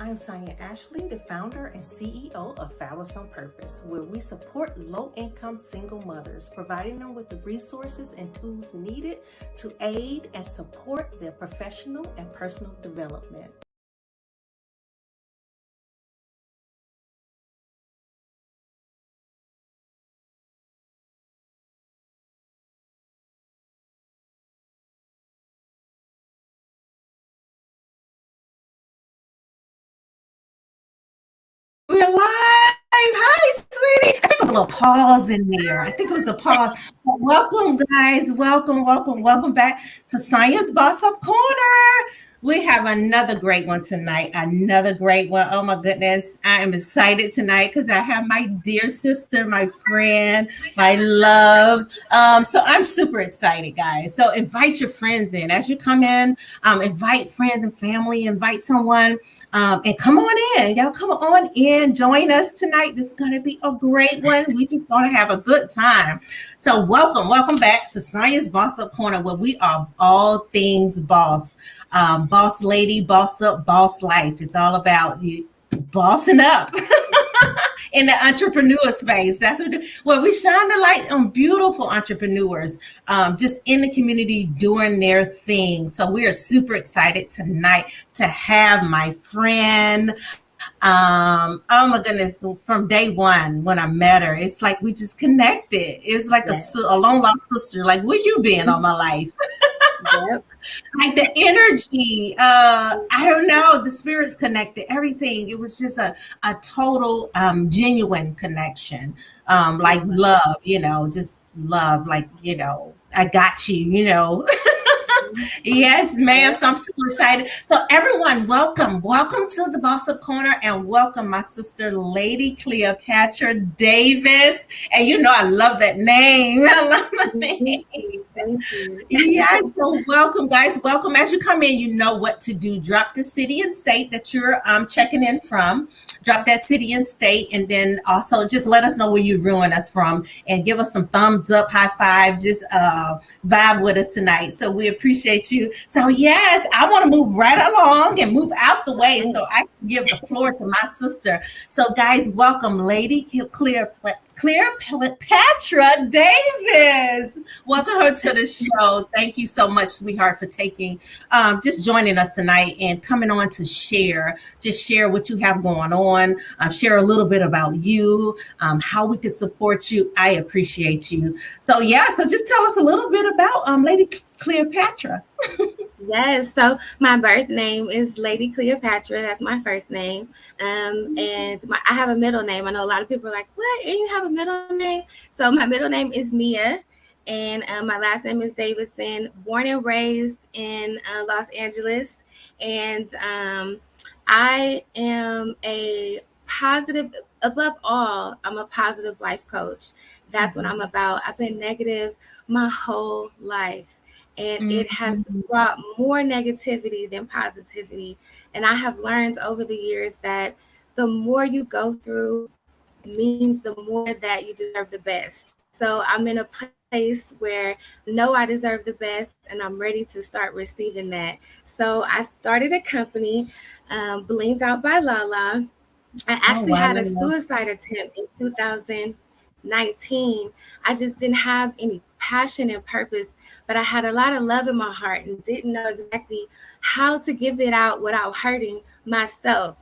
I'm Sonya Ashley, the founder and CEO of Phallus on Purpose, where we support low-income single mothers, providing them with the resources and tools needed to aid and support their professional and personal development. We're live. Hi, sweetie. I think it was a little pause in there. I think it was a pause. But welcome, guys. Welcome back to Sonya's Boss Up Corner. We have another great one tonight. Another great one. Oh my goodness. I am excited tonight because I have my dear sister, my friend, my love. So I'm super excited, guys. So invite your friends in. As you come in, invite friends and family, invite someone. And come on in. Y'all come on in. Join us tonight. This is going to be a great one. We just going to have a good time. So welcome back to Sonya's Boss Up Corner, where we are all things boss. Boss lady, boss up, boss life. It's all about you bossing up. In the entrepreneur space. That's where we shine the light on beautiful entrepreneurs just in the community doing their thing. So we are super excited tonight to have my friend. Oh my goodness, from day one when I met her, it's like we just connected. It's like a long lost sister. Like, where you been all my life? Yep. Like the energy, I don't know, the spirits connected, everything. It was just a total genuine connection. Like love, just love, like, I got you. Yes, ma'am. So I'm super excited. So everyone, welcome to the Boss Up Corner, and welcome my sister, Lady Cleopatra Davis. And I love that name. I love the name. Thank you. Yes. So welcome, guys. Welcome. As you come in, you know what to do. Drop the city and state that you're checking in from. Drop that city and state, and then also just let us know where you're viewing us from, and give us some thumbs up, high five, just vibe with us tonight. So we appreciate you. So yes, I want to move right along and move out the way so I can give the floor to my sister. So guys, welcome Lady Cleopatra Davis. Welcome her to the show. Thank you so much, sweetheart, for taking just joining us tonight and coming on to share what you have going on, share a little bit about you, how we can support you. I appreciate you. So just tell us a little bit about Lady Cleopatra. Yes, so my birth name is Lady Cleopatra. That's my first name. And I have a middle name. I know a lot of people are like, what? And you have a middle name? So my middle name is Nia, and my last name is Davidson. Born and raised in Los Angeles. And I am above all, I'm a positive life coach. That's what I'm about. I've been negative my whole life. And it has brought more negativity than positivity. And I have learned over the years that the more you go through means the more that you deserve the best. So I'm in a place where I know I deserve the best, and I'm ready to start receiving that. So I started a company, Blinged Out by Lala. I actually had a suicide attempt in 2019. I just didn't have any passion and purpose, but I had a lot of love in my heart and didn't know exactly how to give it out without hurting myself.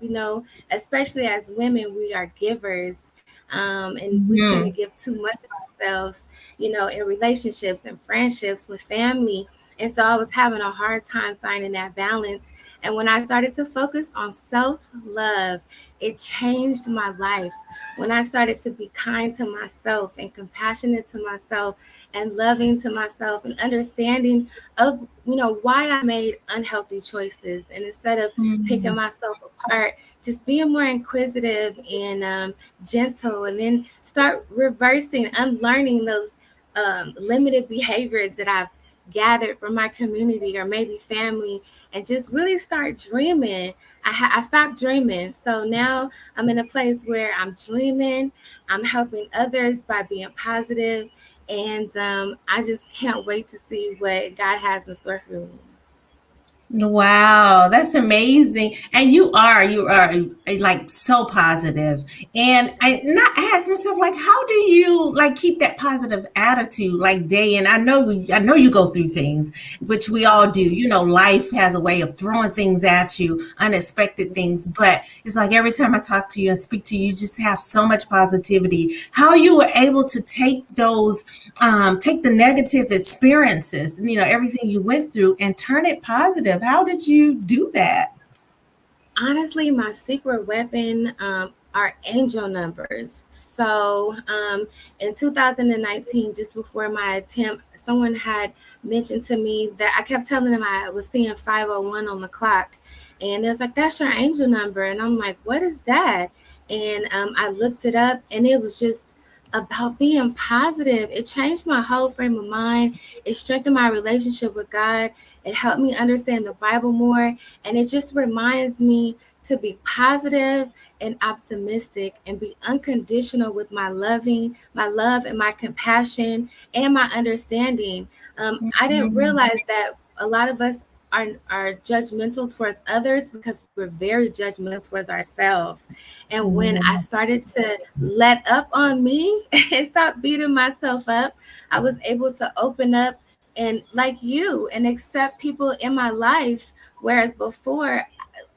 Especially as women, we are givers, and we tend to give too much of ourselves, in relationships and friendships with family. And so I was having a hard time finding that balance. And when I started to focus on self-love, it changed my life. When I started to be kind to myself and compassionate to myself and loving to myself and understanding of, why I made unhealthy choices. And instead of picking myself apart, just being more inquisitive and gentle, and then start reversing, unlearning those limited behaviors that I've gathered from my community or maybe family, and just really start dreaming. I stopped dreaming. So now I'm in a place where I'm dreaming, I'm helping others by being positive, and I just can't wait to see what God has in store for me. Wow, that's amazing. And you are like so positive. And I ask myself, like, how do you like keep that positive attitude like day in? I know you go through things, which we all do. You know, life has a way of throwing things at you, unexpected things. But it's like every time I talk to you and speak to you, you just have so much positivity. How you were able to take the negative experiences, you know, everything you went through and turn it positive. How did you do that? Honestly, my secret weapon are angel numbers. So in 2019, just before my attempt, someone had mentioned to me that I kept telling them I was seeing 501 on the clock. And it was like, that's your angel number. And I'm like, what is that? And I looked it up, and it was just about being positive. It changed my whole frame of mind. It strengthened my relationship with God. It helped me understand the Bible more, and it just reminds me to be positive and optimistic and be unconditional with my love and my compassion and my understanding. I didn't Mm, realize that a lot of us are judgmental towards others because we're very judgmental towards ourselves. And when I yeah. started to let up on me and stop beating myself up, I was able to open up and like you and accept people in my life, whereas before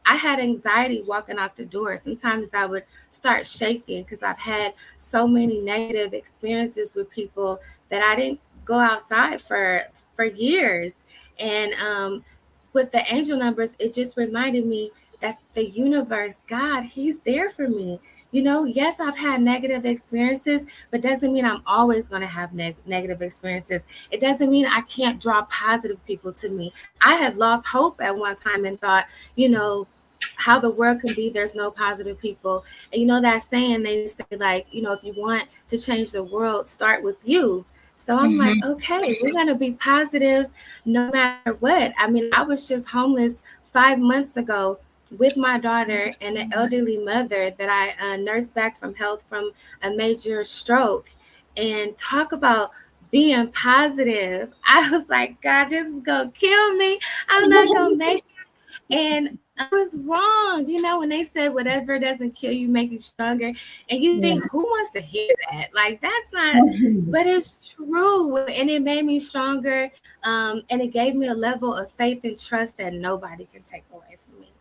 I had anxiety walking out the door. Sometimes I would start shaking because I've had so many negative experiences with people that I didn't go outside for years. And with the angel numbers, it just reminded me that the universe, God, He's there for me. You know, yes, I've had negative experiences, but doesn't mean I'm always going to have negative experiences. It doesn't mean I can't draw positive people to me. I had lost hope at one time and thought, you know, how the world can be, there's no positive people. And you know that saying, they say, like, you know, if you want to change the world, start with you. So I'm like, Mhm. okay, we're going to be positive no matter what. I mean, I was just homeless 5 months ago with my daughter and an elderly mother that I nursed back from health from a major stroke. And talk about being positive. I was like, God, this is going to kill me. I'm not going to make it. And I was wrong. You know, when they said whatever doesn't kill you, make you stronger. And you Yeah. think, who wants to hear that? Like, that's not, but it's true. And it made me stronger. And it gave me a level of faith and trust that nobody can take away from me.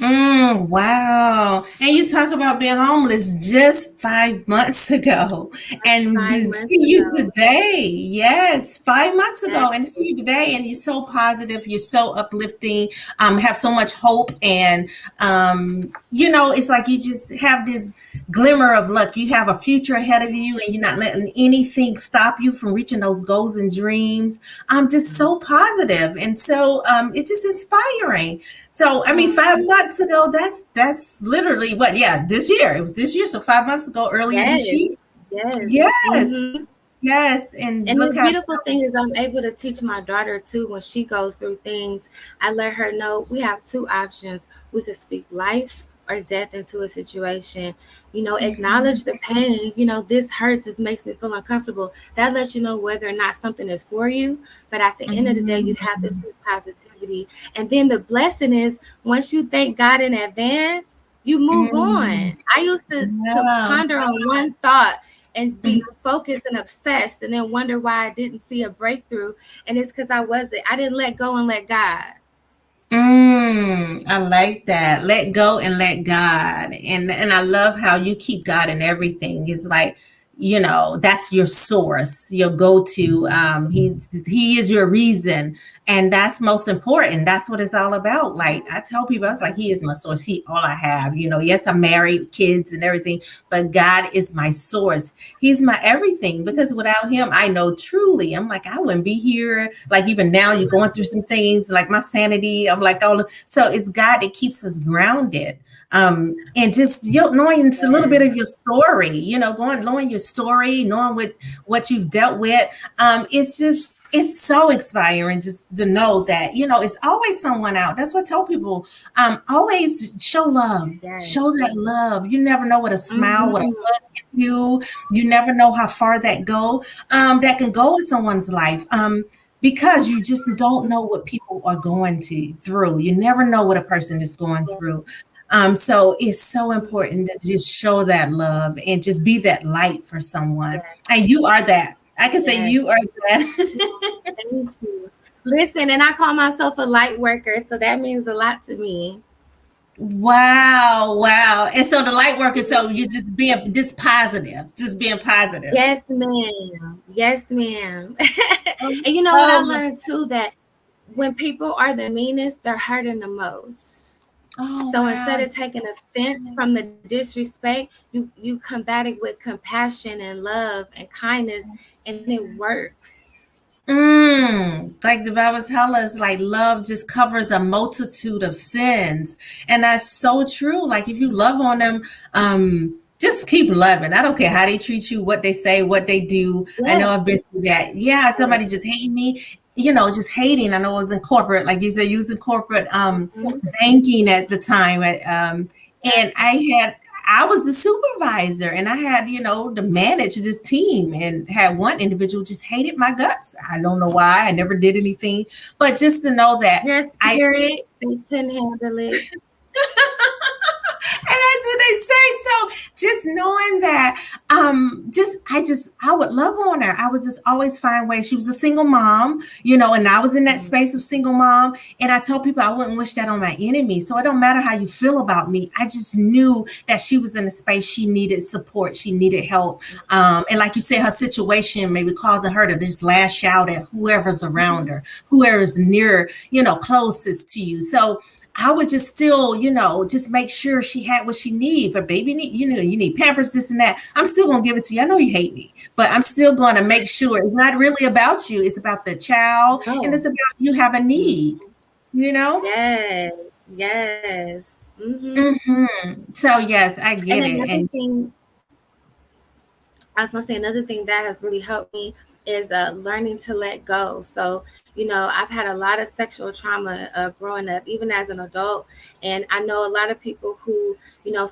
Wow. And you talk about being homeless just 5 months ago Just and five to months see you ago. today. Yes, 5 months Yes, ago and to see you today. And you're so positive. You're so uplifting, have so much hope. And, you know, it's like you just have this glimmer of luck. You have a future ahead of you and you're not letting anything stop you from reaching those goals and dreams. I'm just so positive. And so it's just inspiring. So I mean, oh, 5 months ago, that's literally what? Yeah, this year. It was this year. So 5 months ago, earlier this yes, year. yes. Yes, Mm-hmm. yes. And And the look how. beautiful thing is, I'm able to teach my daughter too when she goes through things. I let her know we have two options. We could speak life or death into a situation. You know, acknowledge the pain. You know, this hurts, this makes me feel uncomfortable. That lets you know whether or not something is for you. But at the end of the day, you have to Mhm. speak positivity. And then the blessing is, once you thank God in advance, you move Mhm. on. I used to Yeah. ponder on one thought and Mhm. be focused and obsessed and then wonder why I didn't see a breakthrough. And it's because I didn't let go and let God. I like that. Let go and let God. And I love how you keep God in everything. It's like, you know, that's your source, your go-to. He is your reason. And that's most important. That's what it's all about. Like I tell people, I was like, he is my source. He all I have. You know, yes, I'm married, kids and everything, but God is my source. He's my everything because without him, I know truly, I'm like, I wouldn't be here. Like even now, you're going through some things like my sanity. I'm like, oh, so it's God that keeps us grounded. And just knowing a little bit Yes, of your story, you know, knowing your story, knowing what you've dealt with. It's so inspiring just to know that, you know, it's always someone out. That's what I tell people. Always show love. yes. Show that love. You never know what a smile, what a Mm-hmm. hug can do. You never know how far that can go in someone's life. because you just don't know what people are going to through. You never know what a person is going Yeah. through. So it's so important to just show that love and just be that light for someone. Yeah. And you are that. I can say Yes. you are that. Thank you. Listen, and I call myself a light worker, so that means a lot to me. Wow, wow. And so the light worker, so you just being just positive, just being positive. Yes, ma'am. Yes, ma'am. Oh, And you know what I oh, my- learned too, that when people are the meanest, they're hurting the most. oh, So instead wow. of taking offense from the disrespect, you combat it with compassion and love and kindness, and it works. Like the Bible tells us, like love just covers a multitude of sins, and that's so true. Like if you love on them, just keep loving. I don't care how they treat you, what they say, what they do. I know Yes. I've been through that. Yeah, somebody just hating me, just hating. I know I was in corporate, like you said, you was in corporate Mhm. banking at the time, and I was the supervisor and I had, to manage this team and had one individual just hated my guts. I don't know why. I never did anything, but just to know that Your I spirit, they couldn't handle it. and that's what they say. So just knowing that, I would love on her. I would just always find ways. She was a single mom, and I was in that Mhm. space of single mom. And I told people I wouldn't wish that on my enemy. So it don't matter how you feel about me. I just knew that she was in a space she needed support. She needed help. And like you said, her situation maybe causing her to just lash out at whoever's around her, whoever's near, closest to you. So I would just still, just make sure she had what she need. But baby need, you need Pampers, this and that. I'm still gonna give it to you. I know you hate me, but I'm still gonna make sure it's not really about you. It's about the child, and No. it's about you have a need. Mhm. You know. Yes. Yes. So yes, I And get it. another And thing, I was gonna say another thing that has really helped me is learning to let go. So I've had a lot of sexual trauma growing up, even as an adult, and I know a lot of people who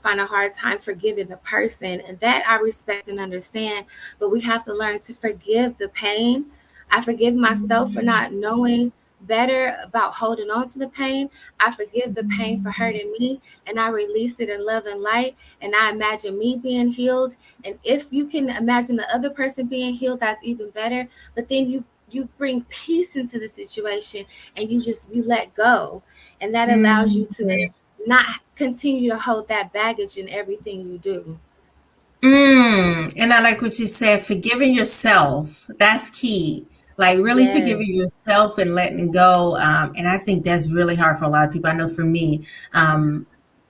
find a hard time forgiving the person, and that I respect and understand. But we have to learn to forgive the pain. I forgive myself for not knowing better about holding on to the pain. I forgive the pain for hurting me, and I release it in love and light. And I imagine me being healed, and if you can imagine the other person being healed, that's even better. But then you bring peace into the situation, and you let go, and that allows you to Mhm. not continue to hold that baggage in everything you do. And I like what you said, forgiving yourself. That's key. Like really Yes. forgiving yourself and letting go. And I think that's really hard for a lot of people. I know for me,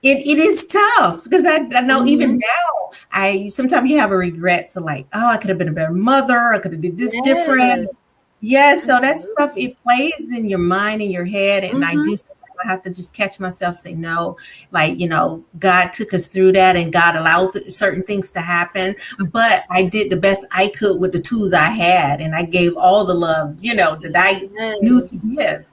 it is tough because I know even Hmm. now, I sometimes you have a regret. So like, oh, I could have been a better mother. I could have did this different. Yes. Yes, so that stuff Absolutely. it plays in your mind and your head, and I Hmm. do sometimes I have to just catch myself say no, like God took us through that, and God allowed certain things to happen, but I did the best I could with the tools I had, and I gave all the love that I knew to Yes. give.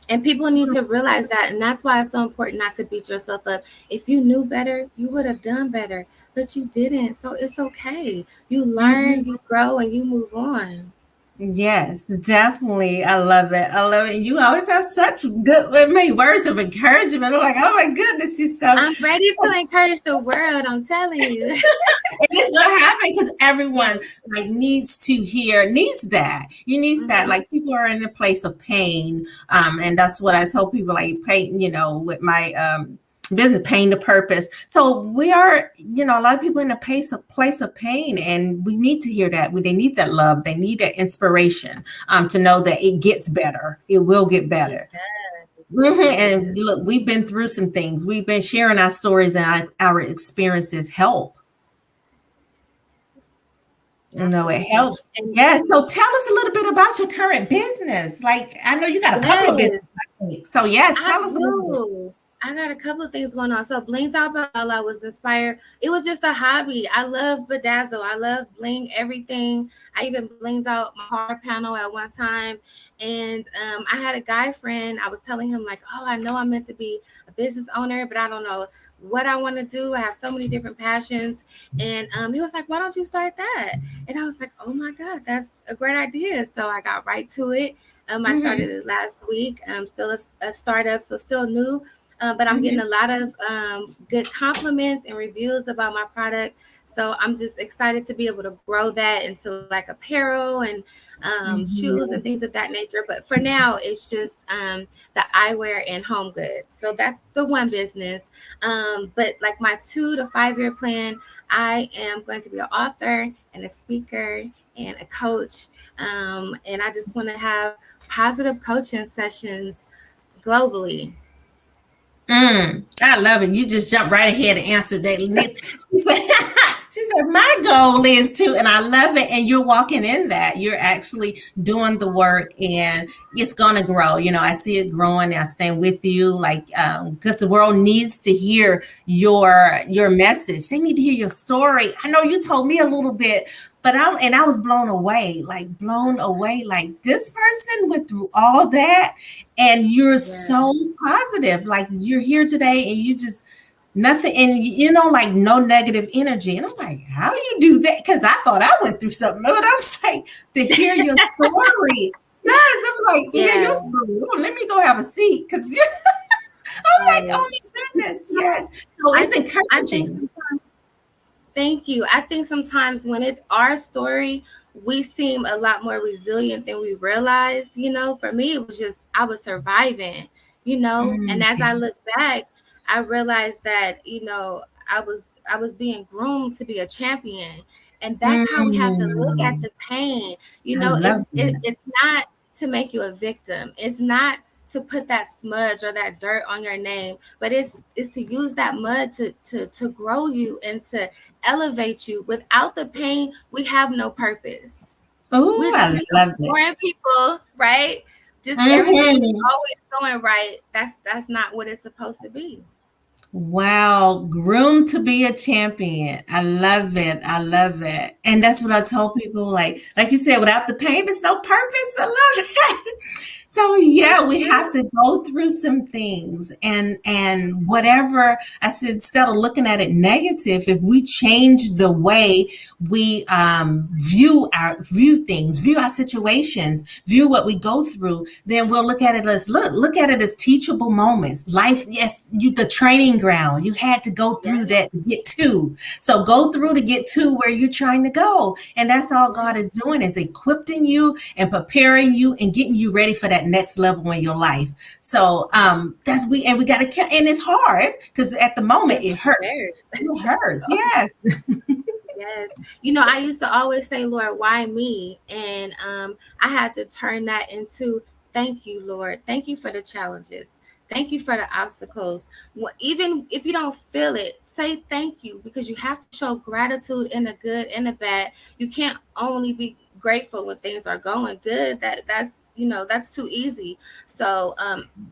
And people need to realize that, and that's why it's so important not to beat yourself up. If you knew better, you would have done better, but you didn't. So it's okay. You learn, Mhm. you grow, and you move on. Yes, definitely. I love it. I love it. You always have such good with me words of encouragement. I'm like, oh my goodness, she's so. I'm ready to encourage the world. I'm telling you. And it's gonna happen because everyone Yes. like needs that. You needs that. Hmm. Like people are in a place of pain, and that's what I tell people. Like pain, with my business, pain to purpose. So we are, a lot of people in a place of pain, and we need to hear that. They need that love. They need that inspiration, to know that it gets better. It will get It better. does. It And does. look, we've been through some things. We've been sharing our stories and our experiences help. No, it Absolutely. helps. And Yeah. So tell us a little bit about your current business. Like, I know you got a couple of yes, businesses, I think. So yes, I tell us a little bit. do. I got a couple of things going on. So Blinged Out by Lala was inspired. It was just a hobby. I love bedazzle. I love bling everything. I even blinged out my car panel at one time. And I had a guy friend. I was telling him like, oh, I know I'm meant to be a business owner, but I don't know what I want to do. I have so many different passions. And he was like, why don't you start that? And I was like, oh my God, that's a great idea. So I got right to it. I started Mhm, it last week. I'm still a startup, so still new, but I'm getting mhm, a lot of good compliments and reviews about my product. So I'm just excited to be able to grow that into like apparel and shoes and mhm. things of that nature. But for now, it's just the eyewear and home goods. So that's the one business. But like my 2 to 5 year plan, I am going to be an author and a speaker and a coach. And I just want to have positive coaching sessions globally. I love it. You just jumped right ahead and answered that. She said, she said, my goal is to, and I love it. And you're walking in that. You're actually doing the work and it's going to grow. You know, I see it growing. I stand with you like, because the world needs to hear your message. They need to hear your story. I know you told me a little bit, but I was blown away. Like this person went through all that and you're Yeah. so positive. Like you're here today and you just nothing and like no negative energy. And I'm like, how you do that? Because I thought I went through something, but I was like, to hear your story. Yes, I was like, to hear Yeah. your story. Oh, let me go have a seat because I'm like, Right. oh my goodness, yes. So I it's think I think encouraging. sometimes thank you. I think sometimes when it's our story, we seem a lot more resilient than we realize. For me, it was just I was surviving. And as I Mm, look back, I realized that I was being groomed to be a champion, and that's how we have to look at mm, the pain. I love that. It's not to make you a victim. It's not to put that smudge or that dirt on your name, but it's to use that mud to grow you and to elevate you. Without the pain, we have no purpose. Oh, We'll just I be some love it. boring people, right? Just everything Mhm. always going right. That's not what it's supposed to be. Wow, groomed to be a champion. I love it. I love it. And that's what I told people. Like you said, without the pain, there's no purpose. I love that. So yeah, That's we have true. to go through some things and whatever I said, instead of looking at it negative, if we change the way we view things, view our situations, view what we go through, then we'll look at it as look at it as teachable moments. Life, yes, the training ground. You had to go through Yeah. that to get to. So go through to get to where you're trying to go. And that's all God is doing is equipping you and preparing you and getting you ready for that next level in your life. So we got to and it's hard because at the moment It's it hurts. very. It hurts. Yes. Yes. I used to always say, Lord, why me? And I had to turn that into thank you, Lord. Thank you for the challenges. Thank you for the obstacles. Even if you don't feel it, say thank you because you have to show gratitude in the good and the bad. You can't only be grateful when things are going good. That's too easy. So,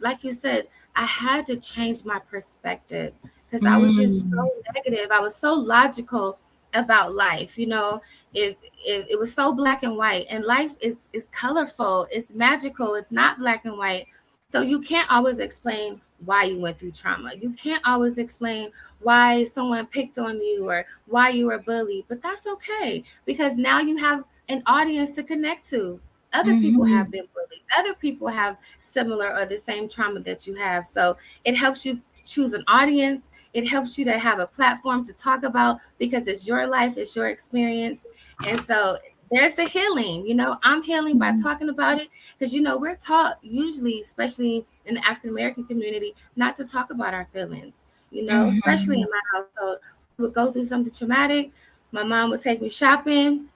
like you said, I had to change my perspective because I was just so Mm, negative. I was so logical about life. If it was so black and white, and life is colorful, it's magical, it's not black and white. So you can't always explain why you went through trauma. You can't always explain why someone picked on you or why you were bullied, but that's okay because now you have an audience to connect to. Other people have mhm, been bullied, other people have similar or the same trauma that you have. So it helps you choose an audience. It helps you to have a platform to talk about because it's your life, it's your experience. And so there's the healing. I'm healing by mhm, talking about it because, we're taught usually, especially in the African American community, not to talk about our feelings, especially in mhm, my household. We would go through something traumatic. My mom would take me shopping.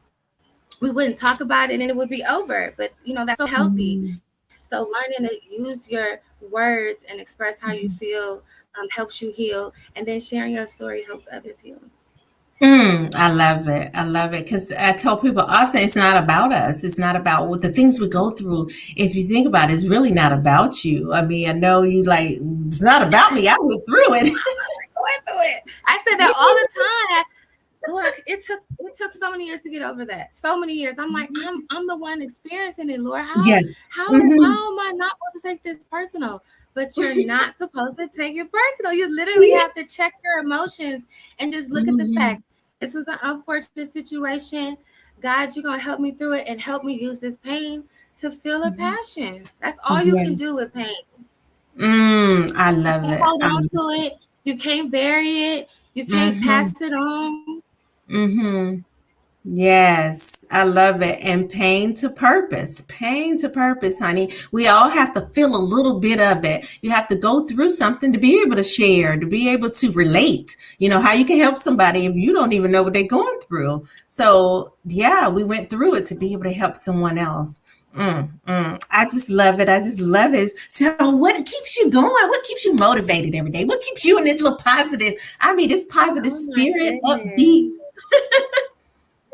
We wouldn't talk about it and it would be over. But, that's so healthy. mhm, So learning to use your words and express how you mhm. feel helps you heal. And then sharing your story helps others heal. I love it. I love it because I tell people often it's not about us. It's not about what the things we go through. If you think about it, it's really not about you. I mean, I know you like, it's not about me. I went through it. Going through it. I said You that all the time. Lord, it took so many years to get over that. So many years. I'm like, did. I'm the one experiencing it, Lord. How Yes. how Mhm. how am I not supposed to take this personal? But you're not supposed to take it personal. You literally Yeah. have to check your emotions and just look at the Mhm. fact. This was an unfortunate situation. God, you're gonna help me through it and help me use this pain to feel a Mhm. passion. That's all you Yeah. can do with pain. I You love can't it. hold on to it. You can't bury it. You can't pass Mhm. it on. Mhm. Yes, I love it. And pain to purpose. Pain to purpose, honey. We all have to feel a little bit of it. You have to go through something to be able to share, to be able to relate. You know, how you can help somebody if you don't even know what they're going through. So, yeah, we went through it to be able to help someone else. I just love it. I just love it. So, what keeps you going? What keeps you motivated every day? What keeps you in this little positive? I mean, this positive Oh my spirit, goodness. upbeat.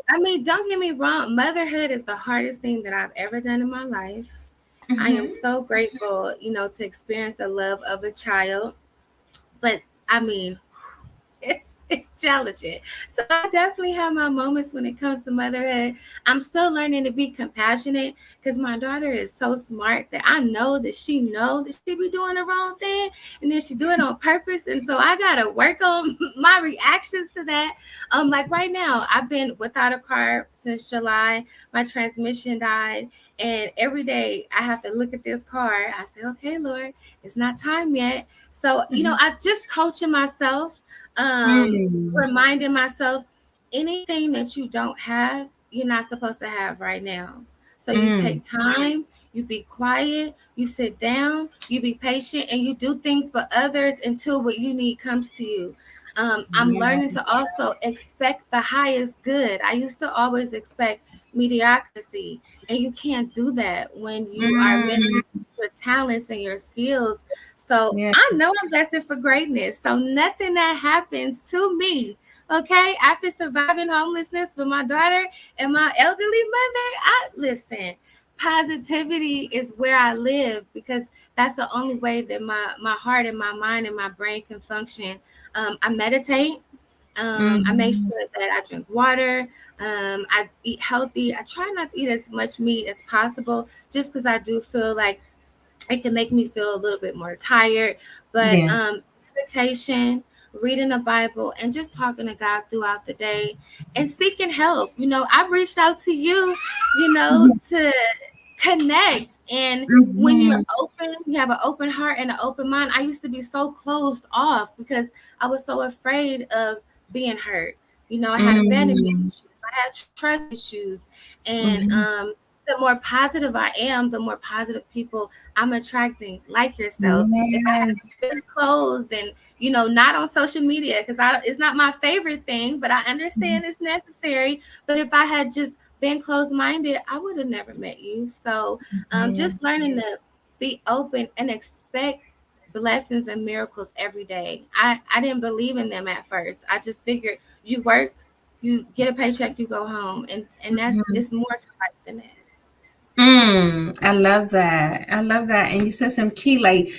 I mean, don't get me wrong, motherhood is the hardest thing that I've ever done in my life. I am Hmm. so grateful, to experience the love of a child. But I mean, it's challenging. So I definitely have my moments when it comes to motherhood. I'm still learning to be compassionate because my daughter is so smart that I know that she be doing the wrong thing, and then she do it on purpose. And so I gotta work on my reactions to that. Like right now, I've been without a car since July. My transmission died. And every day I have to look at this car. I say, okay, Lord, it's not time yet. So, Mhm. I just coaching myself, Mm. reminding myself anything that you don't have, you're not supposed to have right now. So you Mm. take time, you be quiet, you sit down, you be patient, and you do things for others until what you need comes to you. I'm Yeah. learning to also expect the highest good. I used to always expect mediocrity, and you can't do that when you are meant to Mm. use your talents and your skills. So Yeah. I know I'm destined for greatness. So nothing that happens to me, okay, after surviving homelessness with my daughter and my elderly mother, I listen. Positivity is where I live because that's the only way that my heart and my mind and my brain can function. I meditate. I make Mhm. sure that I drink water. I eat healthy. I try not to eat as much meat as possible just because I do feel like it can make me feel a little bit more tired. But Yeah. meditation, reading the Bible, and just talking to God throughout the day and seeking help. I've reached out to you, Mhm. to connect. And when you're Mhm. open, you have an open heart and an open mind. I used to be so closed off because I was so afraid of being hurt. I had abandonment Mm. issues, I had trust issues, and Mhm. the more positive I am, the more positive people I'm attracting, like yourself. If I Yes. had been closed and not on social media, because it's not my favorite thing, but I Mhm. understand it's necessary. But if I had just been closed minded, I would have never met you. So Yeah. just learning to be open and expect blessings and miracles every day. I didn't believe in them at first. I just figured you work, you get a paycheck, you go home, and that's Mhm. it's more to life than that. I love that. I love that. And you said some key, like,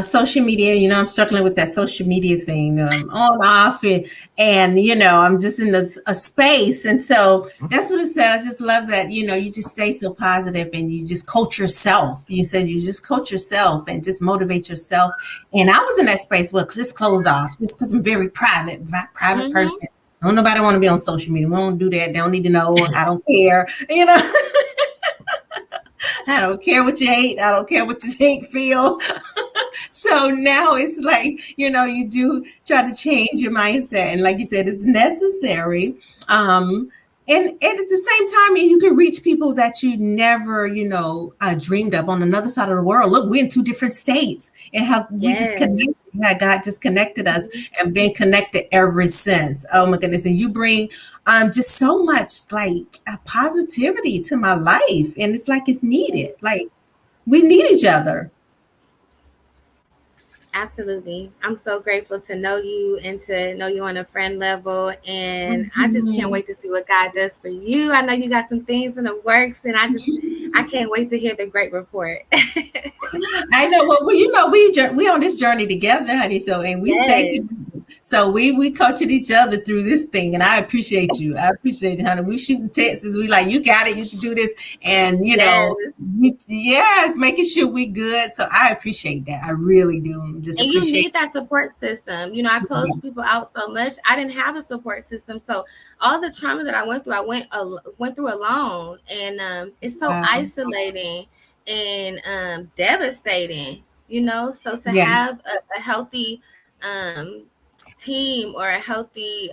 social media, I'm struggling with that social media thing, on, off, and, I'm just in a space. And so that's what it said. I just love that, you just stay so positive and you just coach yourself. You said you just coach yourself and just motivate yourself. And I was in that space, well, just closed off, just because I'm very private Mm-hmm. person. Don't nobody want to be on social media. We don't do that. They don't need to know. I don't care. I don't care what you hate. I don't care what you think, feel. So now it's like, you do try to change your mindset. And like you said, it's necessary. Um, and at the same time, you can reach people that you never, dreamed of on another side of the world. Look, we're in two different states and how we just Yes. connected, how God just connected us Mhm. and been connected ever since. Oh my goodness. And you bring just so much like positivity to my life. And it's like it's needed. Like we need each other. Absolutely. I'm so grateful to know you and to know you on a friend level. And I just can't Mhm. wait to see what God does for you. I know you got some things in the works, and I can't wait to hear the great report. I know. Well, we on this journey together, honey. So, and we stay Yes. connected. So we coaching each other through this thing, and I appreciate you. I appreciate it, honey. We shooting texts. We like, you got it. You can do this, and Yes. yes, making sure we good. So I appreciate that. I really do. Just And you appreciate. need that support system. You know, I closed Yeah. people out so much. I didn't have a support system, so all the trauma that I went through, went through alone, and it's so Wow. isolating and devastating. You know, so to Yes. have a healthy um, team or a healthy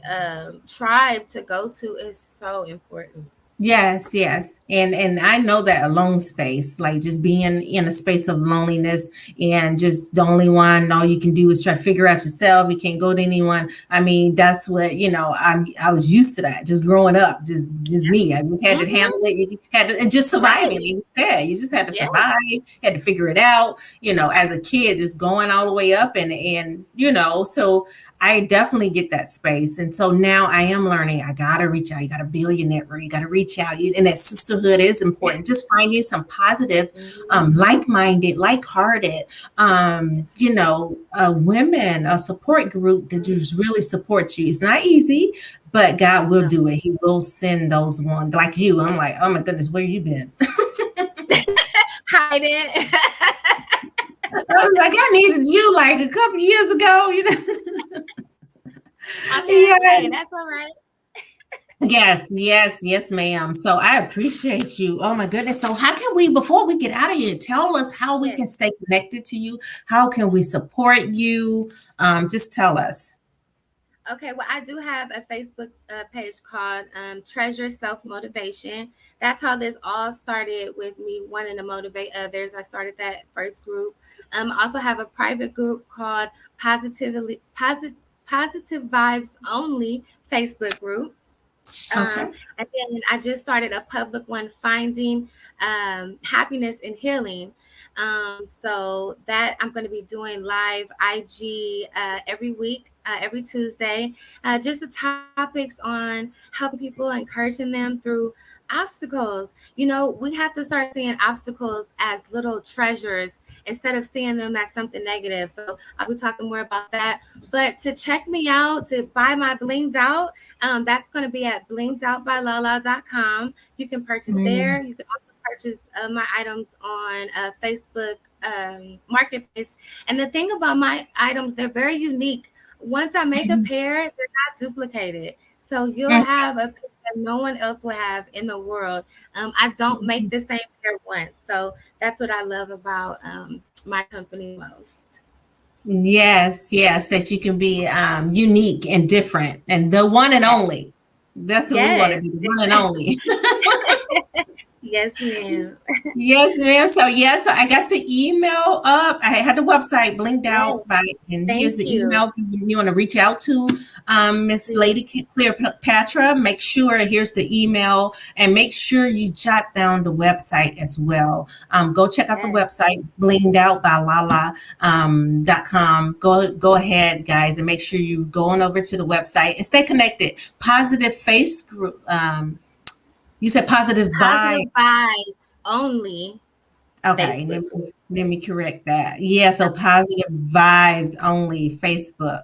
tribe to go to is so important. Yes, yes. And I know that alone space, like just being in a space of loneliness and just the only one, all you can do is try to figure out yourself. You can't go to anyone. I mean, that's what, I was used to that just growing up, just me. I just had to Mm-hmm. handle it. You had to and just surviving. Right. Like you said, you just had to Yes. survive, had to figure it out, as a kid, just going all the way up so I definitely get that space. And so now I am learning. I got to reach out. You got to build your network. You got to reach out. And that sisterhood is important. Just finding some positive, Mhm. like minded, like hearted, women, a support group that just really supports you. It's not easy, but God will No. do it. He will send those ones like you. I'm like, oh my goodness, where you been? Hide it. I was like, I needed you like a couple years ago. I'm here to stay. Yes. That's all right. Yes, yes, yes, ma'am. So I appreciate you. Oh my goodness. So how can we, before we get out of here, tell us how we Yes. can stay connected to you? How can we support you? Just tell us. Okay, well, I do have a Facebook page called Treasure Self Motivation. That's how this all started with me wanting to motivate others. I started that first group. I also have a private group called Positive Vibes Only Facebook group. Okay. And then I just started a public one, Finding Happiness and Healing. So that I'm going to be doing live IG every week, every Tuesday, just the topics on helping people, encouraging them through obstacles. You know, we have to start seeing obstacles as little treasures instead of seeing them as something negative. So I'll be talking more about that. But to check me out, to buy my blinged out, that's going to be at blingedoutbylala.com. You can purchase Mm, there. You can also purchase my items on Facebook Marketplace. And the thing about my items, they're very unique. Once I make a mhm, pair, they're not duplicated. So you'll mm, have a pair that no one else will have in the world. I don't make mhm. the same pair once. So that's what I love about my company most. Yes, yes, that you can be unique and different and the one and Yes. only. That's what we want to Yes. be, the one and only. Yes, ma'am. Yes, ma'am. So so I got the email up. I had the website blinked out Yes. by, and here's Thank the you. email if you want to reach out to Miss Please. Lady Cleopatra. Make sure here's the email, and make sure you jot down the website as well. Go check out the Yes. website blinged out by Lala .com. Go ahead, guys, and make sure you go on over to the website and stay connected. Positive face group. You said positive vibe. Positive vibes only Okay, Facebook group. let me correct that. Yeah, so Okay. positive vibes only Facebook.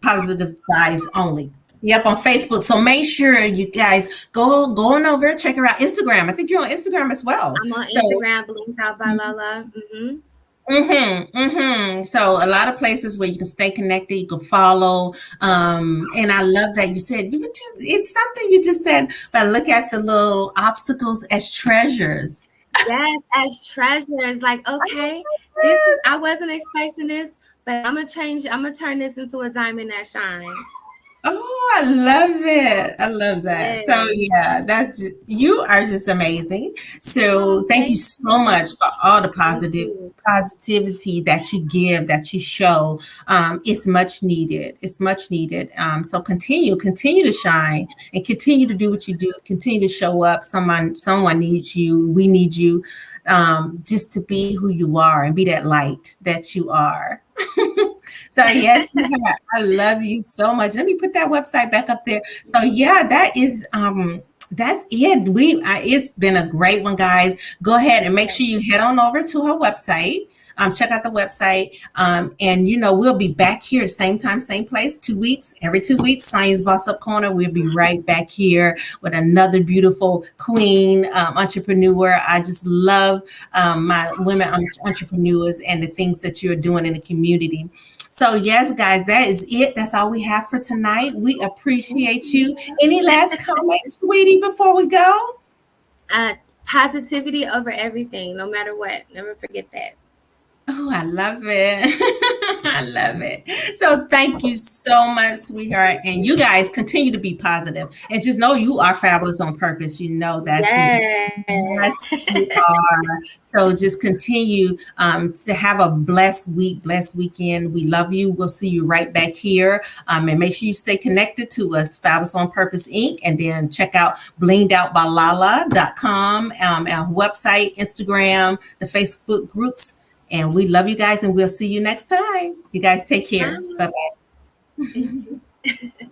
Positive vibes only. Yep, on Facebook. So make sure you guys go on over, check her out. Instagram. I think you're on Instagram as well. I'm on So Instagram, Blinked Out by Lala. So a lot of places where you can stay connected, you can follow. And I love that you said it's something you just said, but look at the little obstacles as treasures. Yes, as treasures. Like, okay, this is I wasn't expecting this, but I'm gonna change. I'm gonna turn this into a diamond that shine. Oh, I love it. I love that. So Yes. yeah, that's you are just amazing. So Oh, thank you thank so you. much for all the Thank you. positivity that you give, that you show. It's much needed. It's much needed. So continue to shine and continue to do what you do. Continue to show up. Someone needs you. We need you. Just to be who you are and be that light that you are. So yes, sweetheart, I love you so much. Let me put that website back up there. So yeah, that's it. It's been a great one, guys. Go ahead and make Yes. sure you head on over to her website. Check out the website. And we'll be back here same time, same place, 2 weeks, every 2 weeks, Science Boss Up Corner. We'll be right back here with another beautiful queen entrepreneur. I just love my women entrepreneurs and the things that you're doing in the community. So, yes, guys, that is it. That's all we have for tonight. We appreciate you. Any last comments, sweetie, before we go? Uh, Positivity over everything, no matter what. Never forget that. Oh, I love it. I love it. So thank you so much, sweetheart. And you guys continue to be positive and just know you are fabulous on purpose. You know that's me. Yes. Yes, you are. So just continue to have a blessed week, blessed weekend. We love you. We'll see you right back here. And make sure you stay connected to us, Fabulous on Purpose Inc. And then check out blingedoutbylala.com, our website, Instagram, the Facebook groups. And we love you guys, and we'll see you next time. You guys take care. Bye bye. Bye.